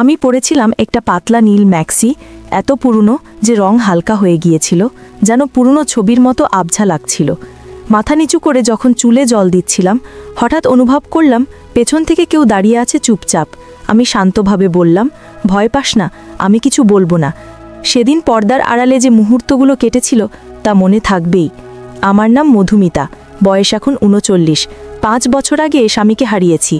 আমি পরেছিলাম একটা পাতলা নীল ম্যাক্সি, এত পুরনো যে রং হালকা হয়ে গিয়েছিল, যেন পুরনো ছবির মতো আবঝা লাগছিল। মাথা নিচু করে যখন চুলে জল দিচ্ছিলাম, হঠাৎ অনুভব করলাম পেছন থেকে কেউ দাঁড়িয়ে আছে চুপচাপ। আমি শান্তভাবে বললাম, ভয় পাস না, আমি কিছু বলবো না। সেদিন পর্দার আড়ালে যে মুহূর্তগুলো কেটেছিল তা মনে থাকবেই। আমার নাম মধুমিতা, বয়স এখন ৩৯। ৫ বছর আগে স্বামীকে হারিয়েছি।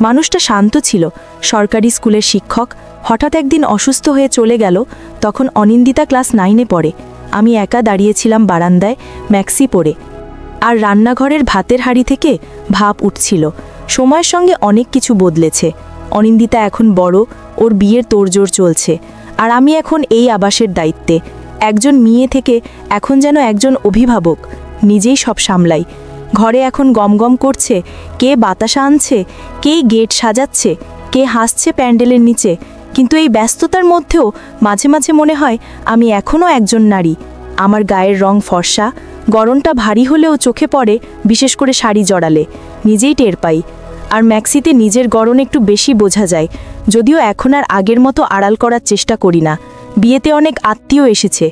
মানুষটা শান্ত ছিল, সরকারি স্কুলের শিক্ষক। হঠাৎ একদিন অসুস্থ হয়ে চলে গেল। তখন অনিন্দিতা ক্লাস 9-এ পড়ে। আমি একা দাঁড়িয়েছিলাম বারান্দায়, ম্যাক্সি পরে, আর রান্নাঘরের ভাতের হাঁড়ি থেকে ভাপ উঠছিল। সময়ের সঙ্গে অনেক কিছু বদলেছে। অনিন্দিতা এখন বড়, ওর বিয়ের তোড়জোড় চলছে, আর আমি এখন এই আবাসের দায়িত্বে। একজন মেয়ে থেকে এখন যেন একজন অভিভাবক, নিজেই সব সামলাই। ঘরে এখন গমগম করছে, কে বাতাসা আনছে, কে গেট সাজাচ্ছে, কে হাসছে প্যান্ডেলের নিচে। কিন্তু এই ব্যস্ততার মধ্যেও মাঝে মাঝে মনে হয় আমি এখনও একজন নারী। আমার গায়ের রং ফর্সা, গরমটা ভারী হলেও চোখে পড়ে, বিশেষ করে শাড়ি জড়ালে নিজেই টের পাই। আর ম্যাক্সিতে নিজের গরম একটু বেশি বোঝা যায়, যদিও এখন আর আগের মতো আড়াল করার চেষ্টা করি না। বিয়েতে অনেক আত্মীয় এসেছে।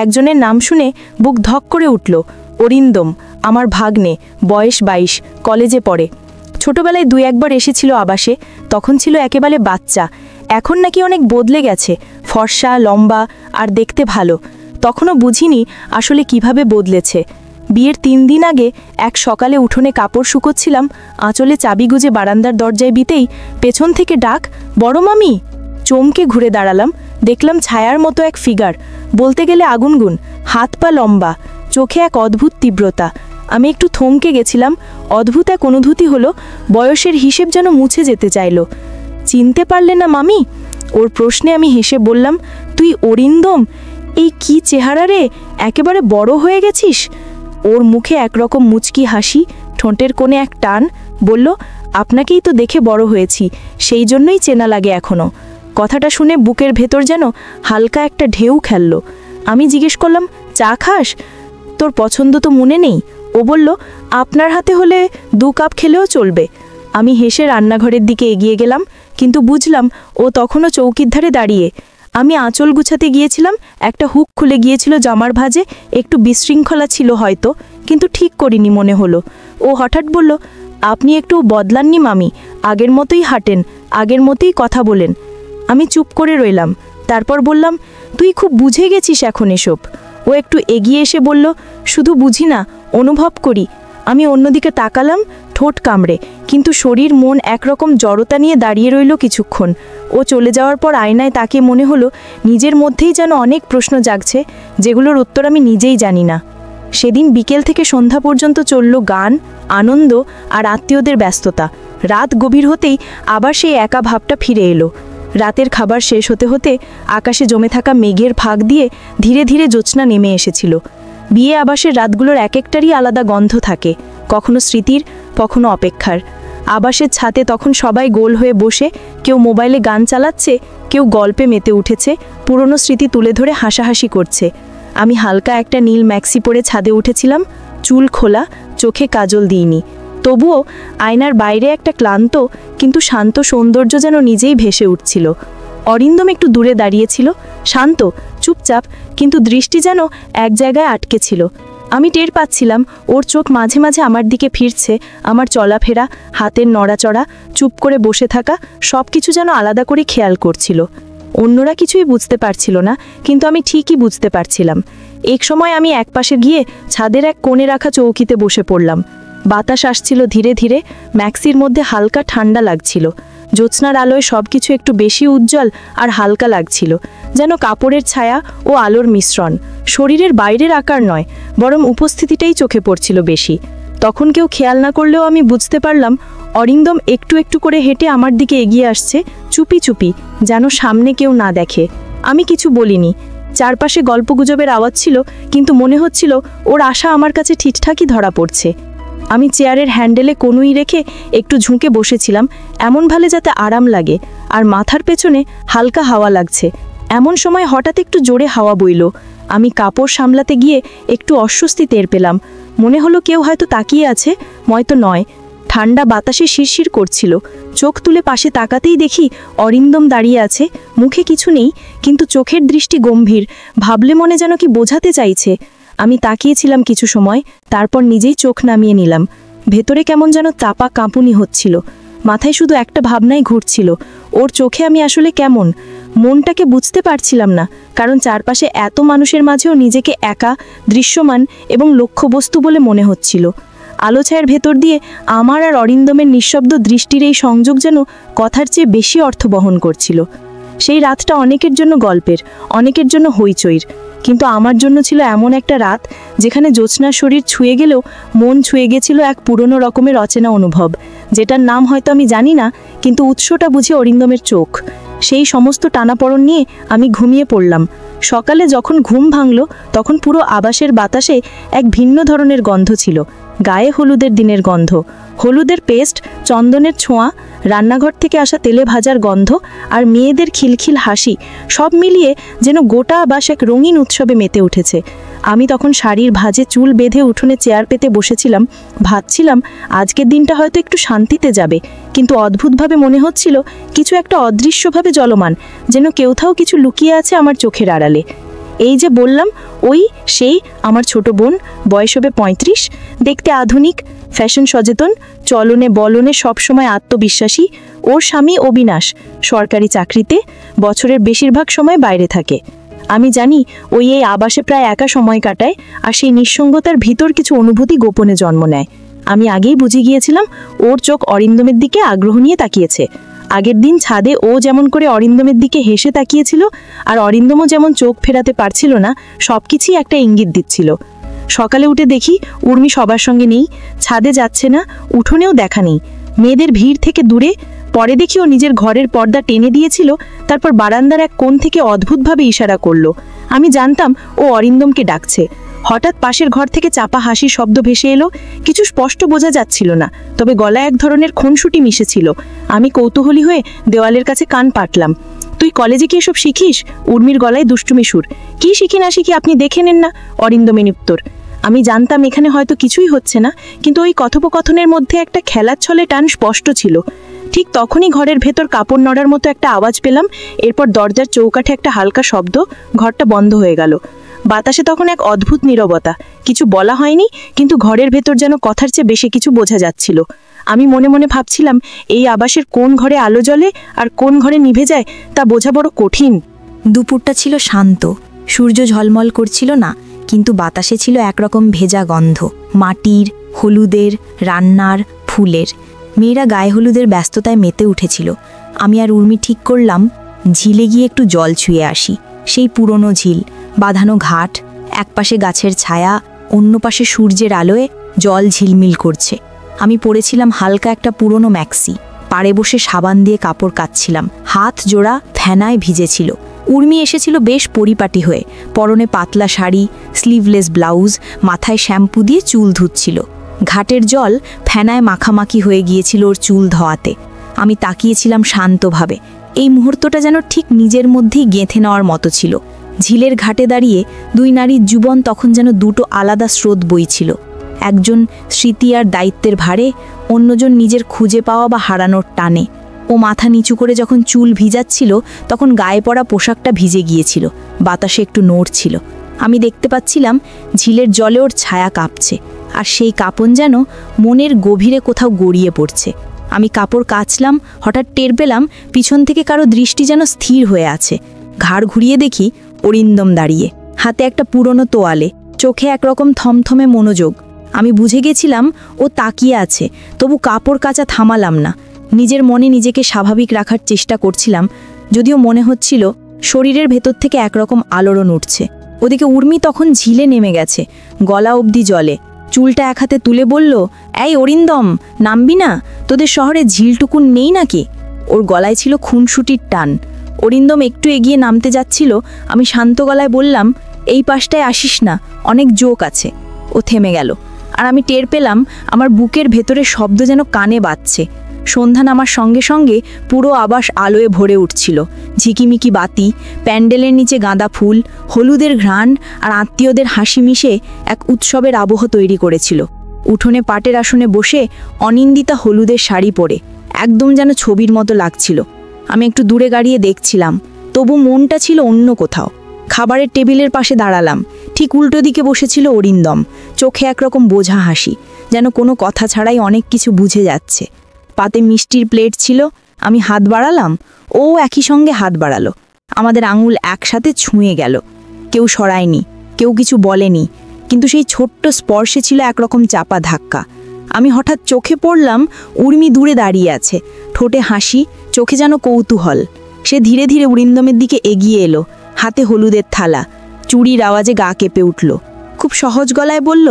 একজনের নাম শুনে বুক ধক করে উঠল, অরিন্দম, আমার ভাগ্নে, বয়স 22, কলেজে পড়ে। ছোটবেলায় 2-1 বার এসেছিল আবাসে, তখন ছিল একেবারে বাচ্চা। এখন নাকি অনেক বদলে গেছে, ফর্সা, লম্বা আর দেখতে ভালো। তখনও বুঝিনি আসলে কিভাবে বদলেছে। বিয়ের 3 দিন আগে এক সকালে উঠোনে কাপড় শুকোচ্ছিলাম, আঁচলে চাবি গুজে বারান্দার দরজায় বিতেই পেছন থেকে ডাক, বড় মামি। চমকে ঘুরে দাঁড়ালাম, দেখলাম ছায়ার মতো এক ফিগার, বলতে গেলে আগুনগুন, হাত পা লম্বা, চোখে এক অদ্ভুত তীব্রতা। আমি একটু থমকে গেছিলাম। অদ্ভুত এক অনুভূতি হলো, বয়সের হিসেব যেন মুছে যেতে চাইল। চিনতে পারলে না মামি? ওর প্রশ্নে আমি হেসে বললাম, তুই অরিন্দম? এই কি চেহারা রে, একেবারে বড় হয়ে গেছিস। ওর মুখে একরকম মুচকি হাসি, ঠোঁটের কোণে এক টান, বলল, আপনাকেই তো দেখে বড় হয়েছি, সেই জন্যই চেনা লাগে এখনও। কথাটা শুনে বুকের ভেতর যেন হালকা একটা ঢেউ খেলল। আমি জিজ্ঞেস করলাম, চা খাস? তোর পছন্দ তো মনে নেই? ও বলল, আপনার হাতে হলে 2 কাপ খেলেও চলবে। আমি হেসে রান্নাঘরের দিকে এগিয়ে গেলাম, কিন্তু বুঝলাম ও তখনও চৌকির ধারে দাঁড়িয়ে। আমি আঁচল গুছাতে গিয়েছিলাম, একটা হুক খুলে গিয়েছিল জামার ভাঁজে, একটু বিশৃঙ্খলা ছিল হয়তো, কিন্তু ঠিক করিনি মনে হলো। ও হঠাৎ বলল, আপনি একটু বদলাননি মামি, আগের মতোই হাঁটেন, আগের মতোই কথা বলেন। আমি চুপ করে রইলাম। তারপর বললাম, তুই খুব বুঝে গেছিস এখন এসব। ও একটু এগিয়ে এসে বলল, শুধু বুঝি না, অনুভব করি। আমি অন্যদিকে তাকালাম, ঠোঁট কামড়ে, কিন্তু শরীর মন একরকম জড়তা নিয়ে দাঁড়িয়ে রইল কিছুক্ষণ। ও চলে যাওয়ার পর আয়নায় তাকে মনে হলো নিজের মধ্যেই যেন অনেক প্রশ্ন জাগছে, যেগুলোর উত্তর আমি নিজেই জানি না। সেদিন বিকেল থেকে সন্ধ্যা পর্যন্ত চলল গান, আনন্দ আর আত্মীয়দের ব্যস্ততা। রাত গভীর হতেই আবার সেই একা ভাবটা ফিরে এলো। রাতের খাবার শেষ হতে হতে আকাশে জমে থাকা মেঘের ফাঁক দিয়ে ধীরে ধীরে জ্যোৎস্না নেমে এসেছিল। বিয়ে আবাসের রাতগুলোর এক একটারই আলাদা গন্ধ থাকে, কখনো স্মৃতির, কখনো অপেক্ষার। আবাসের ছাদে তখন সবাই গোল হয়ে বসে, কেউ মোবাইলে গান চালাচ্ছে, কেউ গল্পে মেতে উঠেছে, পুরনো স্মৃতি তুলে ধরে হাসাহাসি করছে। আমি হালকা একটা নীল ম্যাক্সি পরে ছাদে উঠেছিলাম, চুল খোলা, চোখে কাজল দিইনি। তবুও আয়নার বাইরে একটা ক্লান্ত কিন্তু শান্ত সৌন্দর্য যেন নিজেই ভেসে উঠছিল। অরিন্দম একটু দূরে দাঁড়িয়েছিল, শান্ত, চুপচাপ, কিন্তু দৃষ্টি যেন এক জায়গায় আটকে ছিল। আমি টের পাচ্ছিলাম ওর চোখ মাঝে মাঝে আমার দিকে ফিরছে। আমার চলাফেরা, হাতের নড়াচড়া, চুপ করে বসে থাকা, সব কিছু যেন আলাদা করে খেয়াল করছিল। অন্যরা কিছুই বুঝতে পারছিল না, কিন্তু আমি ঠিকই বুঝতে পারছিলাম। এক সময় আমি একপাশে গিয়ে ছাদের এক কোণে রাখা চৌকিতে বসে পড়লাম। বাতাস আসছিল ধীরে ধীরে, ম্যাক্সির মধ্যে হালকা ঠান্ডা লাগছিল। জ্যোৎস্নার আলোয় সব কিছু একটু বেশি উজ্জ্বল আর হালকা লাগছিল, যেন কাপড়ের ছায়া ও আলোর মিশ্রণ। শরীরের বাইরের আকার নয়, বরং উপস্থিতিটাই চোখে পড়ছিল বেশি। তখন কেউ খেয়াল না করলেও আমি বুঝতে পারলাম অরিন্দম একটু একটু করে হেঁটে আমার দিকে এগিয়ে আসছে, চুপি চুপি, যেন সামনে কেউ না দেখে। আমি কিছু বলিনি। চারপাশে গল্পগুজবের আওয়াজ ছিল, কিন্তু মনে হচ্ছিল ওর আশা আমার কাছে ঠিকঠাকই ধরা পড়ছে। আমি চেয়ারের হ্যান্ডেলে কনুই রেখে একটু ঝুঁকে বসেছিলাম, এমন ভালো যাতে আরাম লাগে, আর মাথার পেছনে হালকা হাওয়া লাগছে। এমন সময় হঠাৎ একটু জোরে হাওয়া বইল। আমি কাপড় সামলাতে গিয়ে একটু অস্বস্তি টের পেলাম। মনে হলো কেউ হয়তো তাকিয়ে আছে, হয়তো নয়। ঠান্ডা বাতাসে শিরশির করছিল, চোখ তুলে পাশে তাকাতেই দেখি অরিন্দম দাঁড়িয়ে আছে, মুখে কিছু নেই, কিন্তু চোখের দৃষ্টি গম্ভীর, ভাবলে মনে যেন কি বোঝাতে চাইছে। আমি তাকিয়েছিলাম কিছু সময়, তারপর নিজেই চোখ নামিয়ে নিলাম। ভেতরে কেমন যেন চাপা কাঁপুনি হচ্ছিল, মাথায় শুধু একটা ভাবনাই ঘুরছিল, ওর চোখে আমি আসলে কেমন। মনটাকে বুঝতে পারছিলাম না, কারণ চারপাশে এত মানুষের মাঝেও নিজেকে একা, দৃশ্যমান এবং লক্ষ্যবস্তু বলে মনে হচ্ছিল। আলো ছায়ার ভেতর দিয়ে আমার আর অরিন্দমের নিঃশব্দ দৃষ্টির এই সংযোগ যেন কথার চেয়ে বেশি অর্থ বহন করছিল। সেই রাতটা অনেকের জন্য গল্পের, অনেকের জন্য হইচইর, কিন্তু আমার জন্য ছিল এমন একটা রাত যেখানে জ্যোৎস্নার শরীর ছুঁয়ে গেলেও মন ছুঁয়ে গেছিল এক পুরনো রকমের অচেনা অনুভব, যেটার নাম হয়তো আমি জানি না, কিন্তু উৎসটা বুঝি অরিন্দমের চোখ। সেই সমস্ত টানাপড়ন নিয়ে আমি ঘুমিয়ে পড়লাম। সকালে যখন ঘুম ভাঙল, তখন পুরো আবাসের বাতাসে এক ভিন্ন ধরনের গন্ধ ছিল, গায়ে হলুদের দিনের গন্ধ, হলুদের পেস্ট, চন্দনের ছোঁয়া, রান্নাঘর থেকে আসা তেলে ভাজার গন্ধ আর মেয়েদের খিলখিল হাসি, সব মিলিয়ে যেন গোটা আবাস এক রঙিন উৎসবে মেতে উঠেছে। আমি তখন শাড়ির ভাঁজে চুল বেঁধে উঠোনে চেয়ার পেতে বসেছিলাম, ভাবছিলাম আজকের দিনটা হয়তো একটু শান্তিতে যাবে, কিন্তু অদ্ভুতভাবে মনে হচ্ছিল কিছু একটা অদৃশ্যভাবে চলমান, যেন কেউথাও কিছু লুকিয়ে আছে আমার চোখের আড়ালে। এই যে বললাম, সেই আমার ছোট বোন, বয়স হবে 35, দেখতে আধুনিক, ফ্যাশন সচেতন, চলনে বলনে সবসময় আত্মবিশ্বাসী। ওর স্বামী অবিনাশ সরকারি চাকরিতে, বছরের বেশিরভাগ সময় বাইরে থাকে। আমি জানি এই আবাসে প্রায় একা সময় কাটায়, আর সেই নিঃসঙ্গতার ভিতর কিছু অনুভূতি গোপনে জন্ম নেয়। আমি আগেই বুঝে গিয়েছিলাম ওর চোখ অরিন্দমের দিকে আগ্রহ নিয়ে তাকিয়েছে। আগের দিন ছাদে ও যেমন করে অরিন্দমের দিকে হেসে তাকিয়েছিল, আর অরিন্দমও যেমন চোখ ফেরাতে পারছিল না, সবকিছুই একটা ইঙ্গিত দিচ্ছিল। সকালে উঠে দেখি উর্মি সবার সঙ্গে নেই, ছাদে যাচ্ছে না, উঠোনেও দেখা নেই, মেয়েদের ভিড় থেকে দূরে। পরে দেখি ও নিজের ঘরের পর্দা টেনে দিয়েছিল, তারপর বারান্দার এক কোণ থেকে অদ্ভুতভাবে ইশারা করলো। আমি জানতাম ও অরিন্দমকে ডাকছে। হঠাৎ পাশের ঘর থেকে চাপা হাসির শব্দ ভেসে এলো, কিছু স্পষ্ট বোঝা যাচ্ছিল না, তবে গলায় এক ধরনের খুনসুটি মিশেছিল। আমি কৌতূহলী হয়ে দেওয়ালের কাছে কান পাতলাম। তুই কলেজে কি এসব শিখিস? উর্মির গলায় দুষ্টুমি সুর। কি শিখি না শিখি আপনি দেখে নেন না, অরিন্দমের উত্তর। আমি জানতাম এখানে হয়তো কিছুই হচ্ছে না, কিন্তু ওই কথোপকথনের মধ্যে একটা খেলার ছলে টান স্পষ্ট ছিল। ঠিক তখনই ঘরের ভেতর কাপড় নড়ার মতো একটা আওয়াজ পেলাম, এরপর দরজার চৌকাঠে একটা হালকা শব্দ, ঘরটা বন্ধ হয়ে গেল। বাতাসে তখন এক অদ্ভুত নীরবতা, কিছু বলা হয়নি, কিন্তু ঘরের ভেতর যেন কথার চেয়ে বেশি কিছু বোঝা যাচ্ছিল। আমি মনে মনে ভাবছিলাম, এই আবাসের কোন ঘরে আলো জ্বলে আর কোন ঘরে নিভে যায় তা বোঝা বড় কঠিন। দুপুরটা ছিল শান্ত, সূর্য ঝলমল করছিল না, কিন্তু বাতাসে ছিল একরকম ভেজা গন্ধ, মাটির, হলুদের, রান্নার, ফুলের। মেয়েরা গায়ে হলুদের ব্যস্ততায় মেতে উঠেছিল। আমি আর উর্মি ঠিক করলাম ঝিলে গিয়ে একটু জল ছুঁয়ে আসি। সেই পুরনো ঝিল, বাঁধানো ঘাট, একপাশে গাছের ছায়া, অন্য পাশে সূর্যের আলোয় জল ঝিলমিল করছে। আমি পরেছিলাম হালকা একটা পুরনো ম্যাক্সি, পাড়ে বসে সাবান দিয়ে কাপড় কাচ্ছিলাম, হাত জোড়া ফেনায় ভিজেছিল। উর্মি এসেছিল বেশ পরিপাটি হয়ে, পরনে পাতলা শাড়ি, স্লিভলেস ব্লাউজ, মাথায় শ্যাম্পু দিয়ে চুল ধুচ্ছিল। ঘাটের জল ফেনায় মাখামাখি হয়ে গিয়েছিল ওর চুল ধোয়াতে। আমি তাকিয়েছিলাম শান্তভাবে। এই মুহূর্তটা যেন ঠিক নিজের মধ্যেই গেঁথে নেওয়ার মতো ছিল। ঝিলের ঘাটে দাঁড়িয়ে দুই নারীর জীবন তখন যেন দুটো আলাদা স্রোত বইছিল। একজন স্মৃতি আর দায়িত্বের ভারে, অন্যজন নিজের খুঁজে পাওয়া বা হারানোর টানে। ও মাথা নিচু করে যখন চুল ভিজাচ্ছিল, তখন গায়ে পরা পোশাকটা ভিজে গিয়েছিল, বাতাসে একটু নড়ছিল। আমি দেখতে পাচ্ছিলাম ঝিলের জলে ওর ছায়া কাঁপছে, আর সেই কাঁপন যেন মনের গভীরে কোথাও গড়িয়ে পড়ছে। আমি কাপড় কাচলাম, হঠাৎ টের পেলাম পিছন থেকে কারো দৃষ্টি যেন স্থির হয়ে আছে। ঘাড় ঘুরিয়ে দেখি অরিন্দম দাঁড়িয়ে, হাতে একটা পুরনো তোয়ালে, চোখে একরকম থমথমে মনোযোগ। আমি বুঝে গেছিলাম ও তাকিয়ে আছে, তবু কাপড় কাচা থামালাম না। নিজের মনে নিজেকে স্বাভাবিক রাখার চেষ্টা করছিলাম, যদিও মনে হচ্ছিল শরীরের ভেতর থেকে একরকম আলোড়ন উঠছে। ওদিকে উর্মি তখন ঝিলে নেমে গেছে, গলা অবধি জলে। চুলটা এক হাতে তুলে বলল, এই অরিন্দম, নামবি না? তোদের শহরে ঝিলটুকুন নেই নাকি? ওর গলায় ছিল খুনসুটির টান। অরিন্দম একটু এগিয়ে নামতে যাচ্ছিল। আমি শান্ত গলায় বললাম, এই পাশটায় আসিস না, অনেক জোক আছে। ও থেমে গেল, আর আমি টের পেলাম আমার বুকের ভেতরে শব্দ যেন কানে বাজছে। সন্ধ্যা নামার সঙ্গে সঙ্গে পুরো আবাস আলোয় ভরে উঠছিল। ঝিকিমিকি বাতি, প্যান্ডেলের নিচে গাঁদা ফুল, হলুদের ঘ্রাণ আর আত্মীয়দের হাসি মিশে এক উৎসবের আবহ তৈরি করেছিল। উঠোনে পাটের আসনে বসে অনিন্দিতা হলুদের শাড়ি পরে, একদম যেন ছবির মতো লাগছিল। আমি একটু দূরে গাড়িয়ে দেখছিলাম, তবু মনটা ছিল অন্য কোথাও। খাবারের টেবিলের পাশে দাঁড়ালাম, ঠিক উল্টো দিকে বসেছিল অরিন্দম, চোখে একরকম বোঝা হাসি, যেন কোনো কথা ছাড়াই অনেক কিছু বুঝে যাচ্ছে। পাতে মিষ্টির প্লেট ছিল, আমি হাত বাড়ালাম, ও একই সঙ্গে হাত বাড়ালো। আমাদের আঙুল একসাথে ছুঁয়ে গেল। কেউ সরায়নি, কেউ কিছু বলেনি, কিন্তু সেই ছোট্ট স্পর্শে ছিল একরকম চাপা ধাক্কা। আমি হঠাৎ চোখে পড়লাম উর্মি দূরে দাঁড়িয়ে আছে, ঠোঁটে হাসি, চোখে যেন কৌতূহল। সে ধীরে ধীরে অরিন্দমের দিকে এগিয়ে এলো, হাতে হলুদের থালা, চুড়ির আওয়াজে গা কেঁপে উঠল। খুব সহজ গলায় বলল,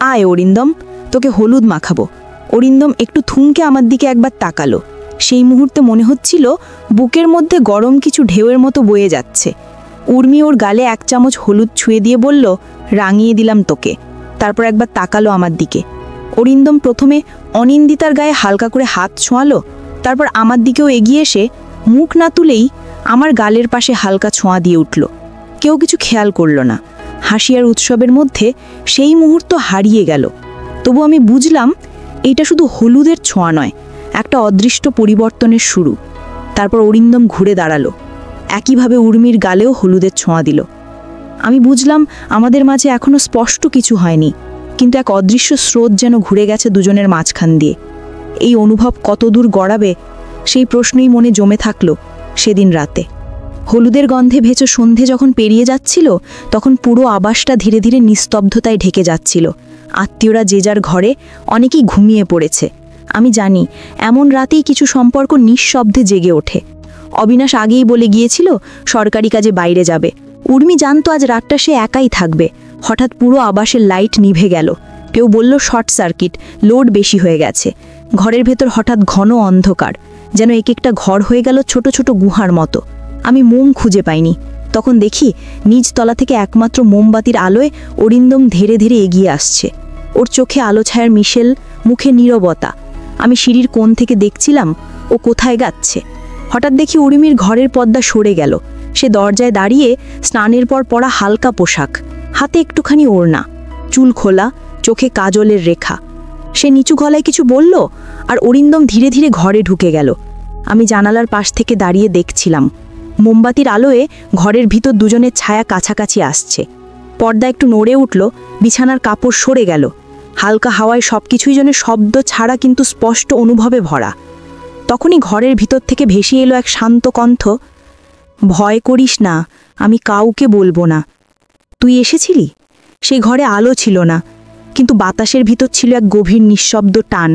আয় অরিন্দম, তোকে হলুদ মাখাবো। অরিন্দম একটু থুমকে আমার দিকে একবার তাকালো। সেই মুহূর্তে মনে হচ্ছিল বুকের মধ্যে গরম কিছু ঢেউয়ের মতো বয়ে যাচ্ছে। উর্মি ওর গালে 1 চামচ হলুদ ছুঁয়ে দিয়ে বলল, রাঙিয়ে দিলাম তোকে। তারপর একবার তাকালো আমার দিকে। অরিন্দম প্রথমে অনিন্দিতার গায়ে হালকা করে হাত ছোঁয়ালো, তারপর আমার দিকেও এগিয়ে এসে মুখ না তুলেই আমার গালের পাশে হালকা ছোঁয়া দিয়ে উঠল। কেউ কিছু খেয়াল করল না। হাসি আর উৎসবের মধ্যে সেই মুহূর্ত হারিয়ে গেল। তবু আমি বুঝলাম এইটা শুধু হলুদের ছোঁয়া নয়, একটা অদৃষ্ট পরিবর্তনের শুরু। তারপর অরিন্দম ঘুরে দাঁড়ালো, একইভাবে উর্মির গালেও হলুদের ছোঁয়া দিল। আমি বুঝলাম আমাদের মাঝে এখনো স্পষ্ট কিছু হয়নি, কিন্তু এক অদৃশ্য স্রোত যেন ঘুরে গেছে দুজনের মাঝখান দিয়ে। এই অনুভব কতদূর গড়াবে সেই প্রশ্নই মনে জমে থাকলো সেদিন রাতে। হলুদের গন্ধে ভেজো সন্ধে যখন পেরিয়ে যাচ্ছিল, তখন পুরো আবাসটা ধীরে ধীরে নিস্তব্ধতায় ঢেকে যাচ্ছিল। আত্মীয়রা যে যার ঘরে, অনেকেই ঘুমিয়ে পড়েছে। আমি জানি এমন রাতেই কিছু সম্পর্ক নিঃশব্দে জেগে ওঠে। অবিনাশ আগেই বলে গিয়েছিল সরকারি কাজে বাইরে যাবে। উর্মি জানতো আজ রাতটা সে একাই থাকবে। হঠাৎ পুরো আবাসের লাইট নিভে গেল। কেউ বলল শর্ট সার্কিট, লোড বেশি হয়ে গেছে। ঘরের ভেতর হঠাৎ ঘন অন্ধকার, যেন এক একটা ঘর হয়ে গেল ছোট ছোট গুহার মতো। আমি মোম খুঁজে পাইনি। তখন দেখি নিজ তলা থেকে একমাত্র মোমবাতির আলোয় অরিন্দম ধীরে ধীরে এগিয়ে আসছে। ওর চোখে আলো ছায়ার মিশেল, মুখে নীরবতা। আমি সিঁড়ির কোণ থেকে দেখছিলাম ও কোথায় যাচ্ছে। হঠাৎ দেখি উর্মির ঘরের পর্দা সরে গেল। সে দরজায় দাঁড়িয়ে, স্নানের পর পরা হালকা পোশাক, হাতে একটুখানি ওড়না, চুল খোলা, চোখে কাজলের রেখা। সে নিচু গলায় কিছু বলল, আর অরিন্দম ধীরে ধীরে ঘরে ঢুকে গেল। আমি জানালার পাশ থেকে দাঁড়িয়ে দেখছিলাম। মোমবাতির আলোয় ঘরের ভিতর দুজনের ছায়া কাছাকাছি আসছে। পর্দা একটু নড়ে উঠল, বিছানার কাপড় সরে গেল। হালকা হাওয়ায় সবকিছুই যেন শব্দ ছাড়া কিন্তু স্পষ্ট অনুভবে ভরা। তখনই ঘরের ভিতর থেকে ভেসে এলো এক শান্ত কণ্ঠ, ভয় করিস না, আমি কাউকে বলবো না। তুই এসেছিলি? সেই ঘরে আলো ছিল না, কিন্তু বাতাসের ভিতর ছিল এক গভীর নিঃশব্দ টান।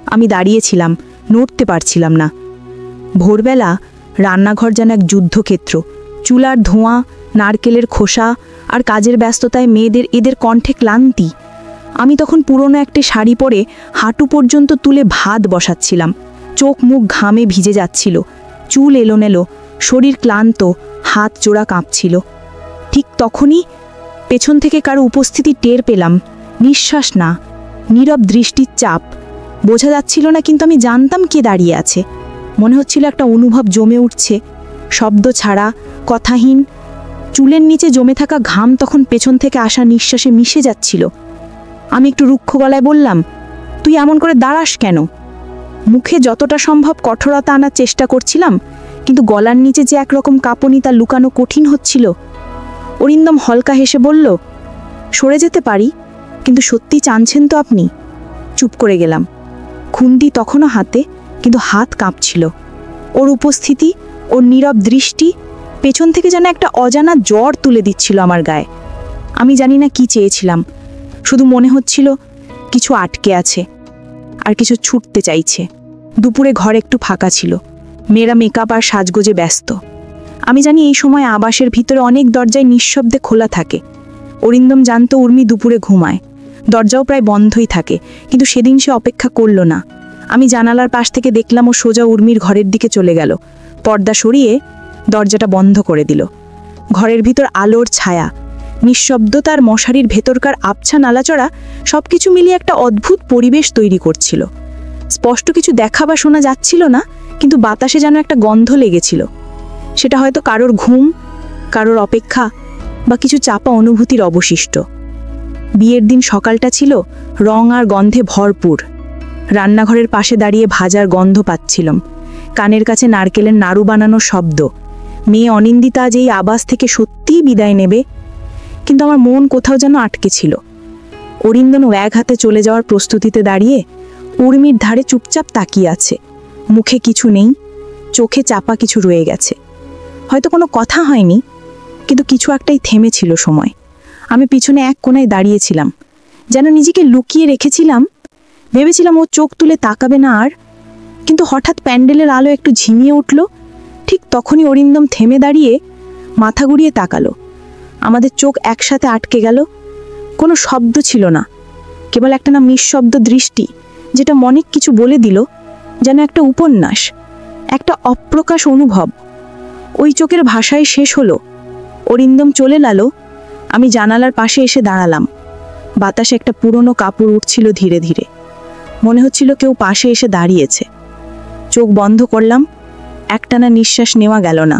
আমি দাঁড়িয়েছিলাম, নড়তে পারছিলাম না। ভোরবেলা রান্নাঘর যেন এক যুদ্ধক্ষেত্র। চুলার ধোঁয়া, নারকেলের খোসা আর কাজের ব্যস্ততায় মেয়েদের এদের কণ্ঠে ক্লান্তি। আমি তখন পুরনো একটা শাড়ি পরে হাঁটু পর্যন্ত তুলে ভাত বসাচ্ছিলাম। চোখ মুখ ঘামে ভিজে যাচ্ছিল, চুল এলোমেলো, শরীর ক্লান্ত, হাত জোড়া কাঁপছিল। ঠিক তখনই পেছন থেকে কারো উপস্থিতি টের পেলাম। নিঃশ্বাস না, নীরব দৃষ্টির চাপ। বোঝা যাচ্ছিল না, কিন্তু আমি জানতাম কে দাঁড়িয়ে আছে। মনে হচ্ছিল একটা অনুভব জমে উঠছে, শব্দ ছাড়া, কথাহীন। চুলের নিচে জমে থাকা ঘাম তখন পেছন থেকে আসা নিঃশ্বাসে মিশে যাচ্ছিল। আমি একটু রুক্ষ গলায় বললাম, তুই এমন করে দাঁড়াস কেন? মুখে যতটা সম্ভব কঠোরতা আনার চেষ্টা করছিলাম, কিন্তু গলার নিচে যে একরকম কাঁপুনি তা লুকানো কঠিন হচ্ছিল। অরিন্দম হালকা হেসে বলল, সরে যেতে পারি, কিন্তু সত্যি চানছেন তো আপনি? চুপ করে গেলাম। খুন্তি তখনও হাতে, কিন্তু হাত কাঁপছিল। ওর উপস্থিতি, ওর নীরব দৃষ্টি পেছন থেকে যেন একটা অজানা জ্বর তুলে দিচ্ছিল আমার গায়ে। আমি জানি না কি চেয়েছিলাম, শুধু মনে হচ্ছিল কিছু আটকে আছে আর কিছু ছুটতে চাইছে। দুপুরে ঘর একটু ফাঁকা ছিল, মেয়েরা মেকআপ আর সাজগোজে ব্যস্ত। আমি জানি এই সময় আবাসের ভিতরে অনেক দরজায় নিঃশব্দে খোলা থাকে। অরিন্দম জানতো উর্মি দুপুরে ঘুমায়, দরজাও প্রায় বন্ধই থাকে, কিন্তু সেদিন সে অপেক্ষা করল না। আমি জানালার পাশ থেকে দেখলাম ও সোজা উর্মির ঘরের দিকে চলে গেল। পর্দা সরিয়ে দরজাটা বন্ধ করে দিল। ঘরের ভিতর আলোর ছায়া, নিঃশব্দতার, মশারির ভেতরকার আবছা নালাচড়া সবকিছু মিলিয়ে একটা অদ্ভুত পরিবেশ তৈরি করছিল। স্পষ্ট কিছু দেখা বা শোনা যাচ্ছিল না, কিন্তু বাতাসে যেন একটা গন্ধ লেগেছিল। সেটা হয়তো কারোর ঘুম, কারোর অপেক্ষা বা কিছু চাপা অনুভূতির অবশিষ্ট। বিয়ের দিন সকালটা ছিল রং আর গন্ধে ভরপুর। রান্নাঘরের পাশে দাঁড়িয়ে ভাজার গন্ধ পাচ্ছিলাম, কানের কাছে নারকেলের নাড়ু বানানোর শব্দ। মেয়ে অনিন্দিতা আজ এই আবাস থেকে সত্যিই বিদায় নেবে, কিন্তু আমার মন কোথাও যেন আটকে ছিল। অরিন্দনও এক হাতে চলে যাওয়ার প্রস্তুতিতে দাঁড়িয়ে উর্মির ধারে চুপচাপ তাকিয়ে আছে। মুখে কিছু নেই, চোখে চাপা কিছু রয়ে গেছে। হয়তো কোনো কথা হয়নি, কিন্তু কিছু একটাই থেমেছিল সময়। আমি পিছনে এক কোণায় দাঁড়িয়েছিলাম, যেন নিজেকে লুকিয়ে রেখেছিলাম। ভেবেছিলাম ও চোখ তুলে তাকাবে না আর, কিন্তু হঠাৎ প্যান্ডেলের আলো একটু ঝিমিয়ে উঠল। ঠিক তখনই অরিন্দম থেমে দাঁড়িয়ে মাথা ঘুরিয়ে তাকালো। আমাদের চোখ একসাথে আটকে গেল। কোনো শব্দ ছিল না, কেবল একটা না নিঃশব্দ দৃষ্টি, যেটা মনে কিছু বলে দিল, যেন একটা উপন্যাস, একটা অপ্রকাশ অনুভব। ওই চোখের ভাষায় শেষ হলো। অরিন্দম চলে গেল। আমি জানালার পাশে এসে দাঁড়ালাম। বাতাসে একটা পুরনো কাপড় উঠছিল ধীরে ধীরে। মনে হচ্ছিল কেউ পাশে এসে দাঁড়িয়েছে। চোখ বন্ধ করলাম, একটানা নিঃশ্বাস নেওয়া গেল না।